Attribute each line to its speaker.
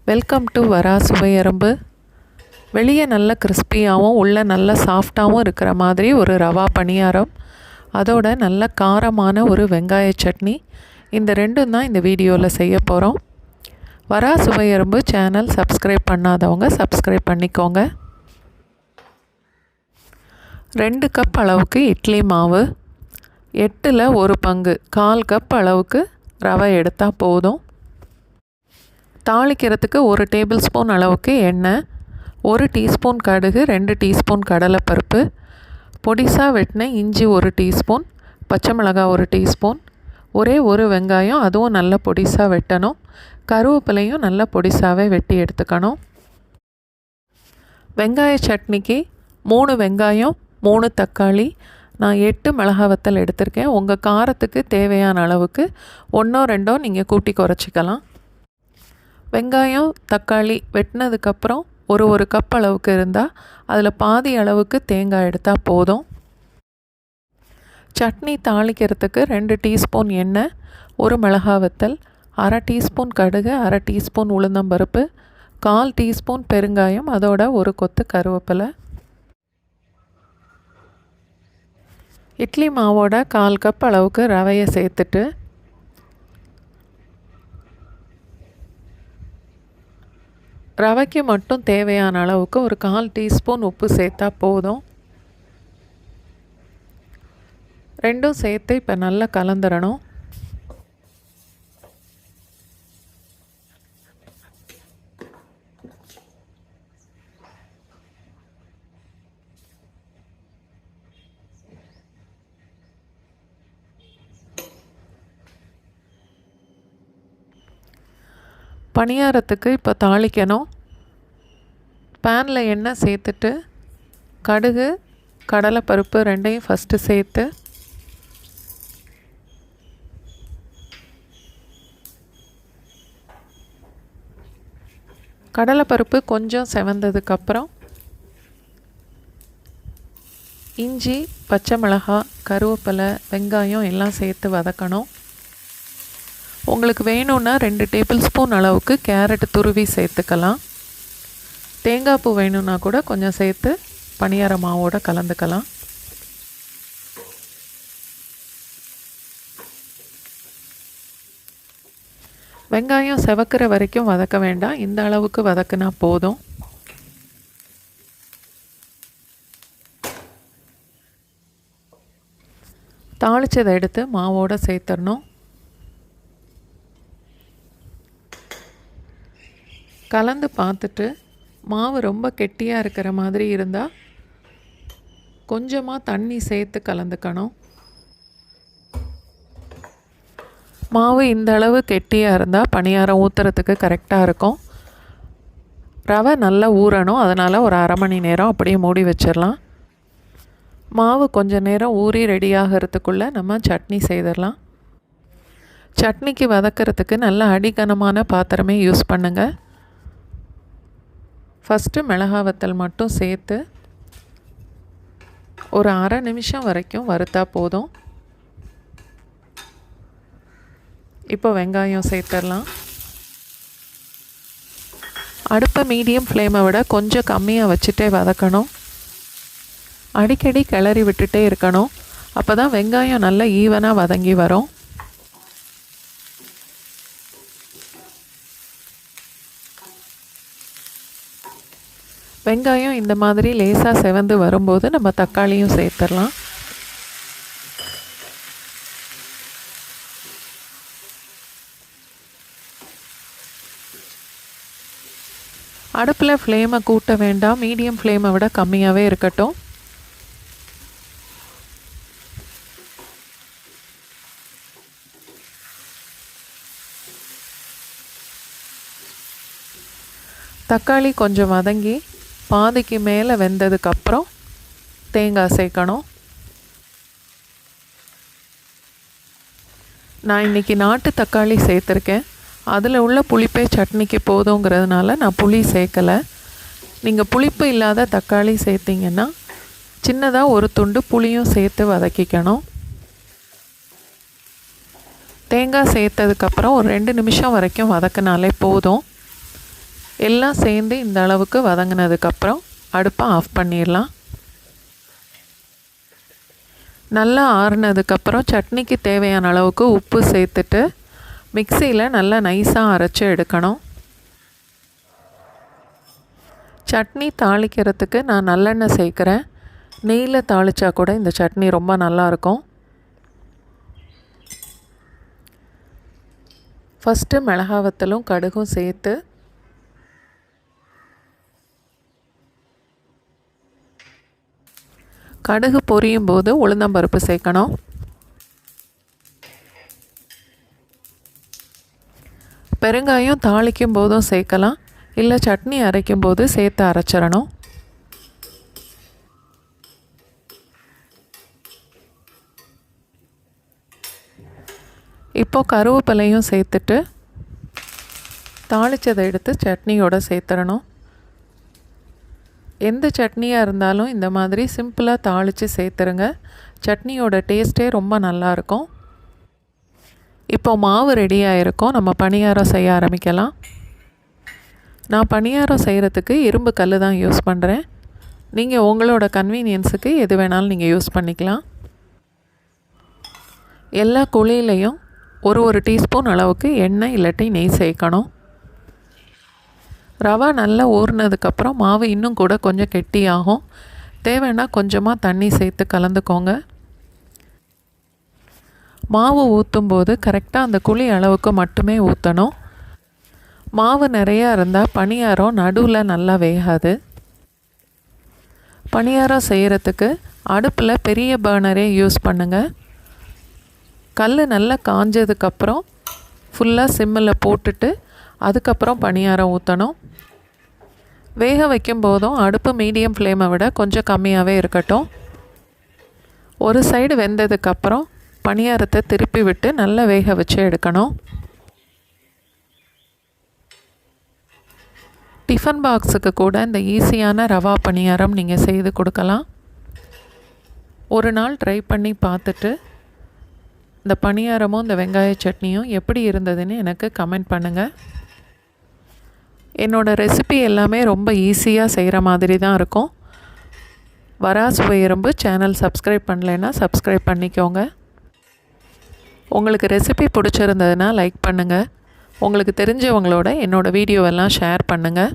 Speaker 1: Welcome to வரா சுவையரும்பு. வெளியே நல்ல கிறிஸ்பியாகவும் உள்ளே நல்ல சாஃப்டாகவும் இருக்கிற மாதிரி ஒரு ரவா பணியாரம், அதோட நல்ல காரமான ஒரு வெங்காய சட்னி, இந்த ரெண்டும் தான் இந்த வீடியோவில் செய்ய போகிறோம். வரா சுவையரும்பு சேனல் சப்ஸ்கிரைப் பண்ணாதவங்க சப்ஸ்கிரைப் பண்ணிக்கோங்க. 2 கப் அளவுக்கு இட்லி மாவு, 8ல் 1 பங்கு 1/4 கப் அளவுக்கு ரவை எடுத்தால் போதும். தாளிக்கிறதுக்கு 1 டேபிள் ஸ்பூன் அளவுக்கு எண்ணெய், 1 டீஸ்பூன் கடுகு, 2 டீஸ்பூன் கடலைப்பருப்பு, பொடிசாக வெட்டின இஞ்சி 1 டீஸ்பூன், பச்சை மிளகாய் 1 டீஸ்பூன், ஒரே ஒரு வெங்காயம், அதுவும் நல்ல பொடிசாக வெட்டணும். கருவேப்பிலையும் நல்ல பொடிசாகவே வெட்டி எடுத்துக்கணும். வெங்காய சட்னிக்கு 3 வெங்காயம், 3 தக்காளி, நான் 8 மிளகாய் வத்தல் எடுத்திருக்கேன். உங்கள் காரத்துக்கு தேவையான அளவுக்கு 1-2 நீங்கள் கூட்டி குறைச்சிக்கலாம். வெங்காயம் தக்காளி வெட்டினதுக்கப்புறம் ஒரு கப் அளவுக்கு இருந்தால் அதில் பாதி அளவுக்கு தேங்காய் எடுத்தால் போதும். சட்னி தாளிக்கிறதுக்கு 2 டீஸ்பூன் எண்ணெய், 1 மிளகாய் வத்தல், 1/2 டீஸ்பூன் கடுகு, 1/2 டீஸ்பூன் உளுந்தம்பருப்பு, 1/4 டீஸ்பூன் பெருங்காயம், அதோட 1 கொத்து கருவேப்பிலை. இட்லி மாவோட 1/4 கப் அளவுக்கு ரவையை சேர்த்துட்டு ரவைக்கு மட்டும் தேவையான அளவுக்கு ஒரு 1/4 டீஸ்பூன் உப்பு சேர்த்தா போதும். ரெண்டும் சேர்த்து இப்போ நல்லா கலந்துடணும். பணியாரத்துக்கு இப்போ தாளிக்கணும். பேனில் எண்ணெய் சேர்த்துட்டு கடுகு, கடலைப்பருப்பு ரெண்டையும் ஃபஸ்ட்டு சேர்த்து கடலைப்பருப்பு கொஞ்சம் செவந்ததுக்கப்புறம் இஞ்சி, பச்சை மிளகாய், கருவேப்பிலை, வெங்காயம் எல்லாம் சேர்த்து வதக்கணும். உங்களுக்கு வேணும்னா 2 டேபிள் ஸ்பூன் அளவுக்கு கேரட் துருவி சேர்த்துக்கலாம். தேங்காய் பூ வேணும்னா கூட கொஞ்சம் சேர்த்து பணியார மாவோட கலந்துக்கலாம். வெங்காயம் செவக்கிற வரைக்கும் வதக்க வேண்டாம், இந்த அளவுக்கு வதக்குனா போதும். தாளிச்சதை எடுத்து மாவோட சேர்த்துடணும். கலந்து பார்த்துட்டு மாவு ரொம்ப கெட்டியாக இருக்கிற மாதிரி இருந்தால் கொஞ்சமாக தண்ணி சேர்த்து கலந்துக்கணும். மாவு இந்த அளவு கெட்டியாக இருந்தால் பணியாரம் ஊற்றுறதுக்கு கரெக்டாக இருக்கும். ரவை நல்லா ஊறணும், அதனால் ஒரு 1/2 மணி நேரம் அப்படியே மூடி வச்சிடலாம். மாவு கொஞ்சம் நேரம் ஊறி ரெடி ஆகிறதுக்குள்ளே நம்ம சட்னி செய்திடலாம். சட்னிக்கு வதக்கிறதுக்கு நல்ல அடிகனமான பாத்திரமே யூஸ் பண்ணுங்கள். ஃபஸ்ட்டு மிளகாய் வத்தல் மட்டும் சேர்த்து ஒரு 1/2 நிமிஷம் வரைக்கும் வறுத்தா போதும். இப்போ வெங்காயம் சேர்த்துடலாம். அடுப்பை மீடியம் ஃப்ளேமை விட கொஞ்சம் கம்மியாக வச்சுட்டே வதக்கணும். அடிக்கடி கிளறி விட்டுட்டே இருக்கணும், அப்போ தான் வெங்காயம் நல்லா ஈவனாக வதங்கி வரும். வெங்காயம் இந்த மாதிரி லேசாக செவந்து வரும்போது நம்ம தக்காளியும் சேர்த்துடலாம். அடுப்பில் ஃப்ளேமை கூட்ட வேண்டாம், மீடியம் ஃப்ளேமை விட கம்மியாகவே இருக்கட்டும். தக்காளி கொஞ்சம் வதங்கி பாதிக்கு மேலே வெந்ததுக்கப்புறம் தேங்காய் சேர்க்கணும். நான் இன்றைக்கி நாட்டு தக்காளி சேர்த்துருக்கேன், அதில் உள்ள புளிப்பே சட்னிக்கு போதுங்கிறதுனால நான் புளி சேர்க்கலை. நீங்கள் புளிப்பு இல்லாத தக்காளி சேர்த்திங்கன்னா சின்னதாக ஒரு துண்டு புளியும் சேர்த்து வதக்கிக்கணும். தேங்காய் சேர்த்ததுக்கப்புறம் ஒரு 2 நிமிஷம் வரைக்கும் வதக்கினாலே போதும். எல்லாம் சேர்ந்து இந்த அளவுக்கு வதங்கினதுக்கப்புறம் அடுப்பை ஆஃப் பண்ணிடலாம். நல்லா ஆறுனதுக்கப்புறம் சட்னிக்கு தேவையான அளவுக்கு உப்பு சேர்த்துட்டு மிக்சியில் நல்லா நைஸாக அரைச்சி எடுக்கணும். சட்னி தாளிக்கிறதுக்கு நான் நல்லெண்ணெய் சேர்க்குறேன். நெய்யில் தாளித்தா கூட இந்த சட்னி ரொம்ப நல்லாயிருக்கும். ஃபஸ்ட்டு மிளகா வத்தலும் கடுகும் சேர்த்து கடுகு பொரியும் போது உளுந்தம்பருப்பு சேர்க்கணும். பெருங்காயம் தாளிக்கும் போதும் சேர்க்கலாம், இல்லை சட்னி அரைக்கும் போது சேர்த்து அரைச்சிடணும். இப்போது கருவேப்பிலையும் சேர்த்துட்டு தாளித்ததை எடுத்து சட்னியோடு சேர்த்துடணும். எந்த சட்னியாக இருந்தாலும் இந்த மாதிரி சிம்பிளாக தாளித்து சேர்த்துருங்க. சட்னியோட டேஸ்ட்டே ரொம்ப நல்லாயிருக்கும். இப்போ மாவு ரெடியாக இருக்கும். நம்ம பணியாரம் செய்ய ஆரம்பிக்கலாம். நான் பணியாரம் செய்கிறதுக்கு இரும்பு கல் தான் யூஸ் பண்ணுறேன். நீங்கள் உங்களோட கன்வீனியன்ஸுக்கு எது வேணாலும் நீங்கள் யூஸ் பண்ணிக்கலாம். எல்லா குழியிலையும் ஒரு டீஸ்பூன் அளவுக்கு எண்ணெய் இல்லாட்டி நெய் சேர்க்கணும். ரவா நல்லா ஊறினதுக்கப்புறம் மாவு இன்னும் கூட கொஞ்சம் கெட்டியாகும். தேவைன்னா கொஞ்சமாக தண்ணி சேர்த்து கலந்துக்கோங்க. மாவு ஊற்றும்போது கரெக்டாக அந்த குழி அளவுக்கு மட்டுமே ஊற்றணும். மாவு நிறையா இருந்தால் பணியாரம் நடுவில் நல்லா வேகாது. பணியாரம் செய்கிறதுக்கு அடுப்பில் பெரிய பர்னரே யூஸ் பண்ணுங்கள். கல் நல்லா காஞ்சதுக்கப்புறம் ஃபுல்லாக சிம்மில் போட்டுட்டு அதுக்கப்புறம் பணியாரம் ஊற்றணும். வேக வைக்கும் போதும் அடுப்பு மீடியம் ஃப்ளேமை விட கொஞ்சம் கம்மியாகவே இருக்கட்டும். ஒரு சைடு வெந்ததுக்கப்புறம் பணியாரத்தை திருப்பி விட்டு நல்லா வேக வச்சு எடுக்கணும். டிஃபன் பாக்ஸுக்கு கூட இந்த ஈஸியான ரவா பணியாரம் நீங்கள் செய்து கொடுக்கலாம். ஒரு நாள் ட்ரை பண்ணி பார்த்துட்டு இந்த பணியாரமும் இந்த வெங்காய சட்னியும் எப்படி இருந்ததுன்னு எனக்கு கமெண்ட் பண்ணுங்கள். என்னோடய ரெசிபி எல்லாமே ரொம்ப ஈஸியாக செய்கிற மாதிரி தான் இருக்கும். வராசுவை எறும்பு சேனல் சப்ஸ்கிரைப் பண்ணலைன்னா சப்ஸ்கிரைப் பண்ணிக்கோங்க. உங்களுக்கு ரெசிபி பிடிச்சிருந்ததுன்னா லைக் பண்ணுங்கள். உங்களுக்கு தெரிஞ்சவங்களோட என்னோடய வீடியோவெல்லாம் ஷேர் பண்ணுங்கள்.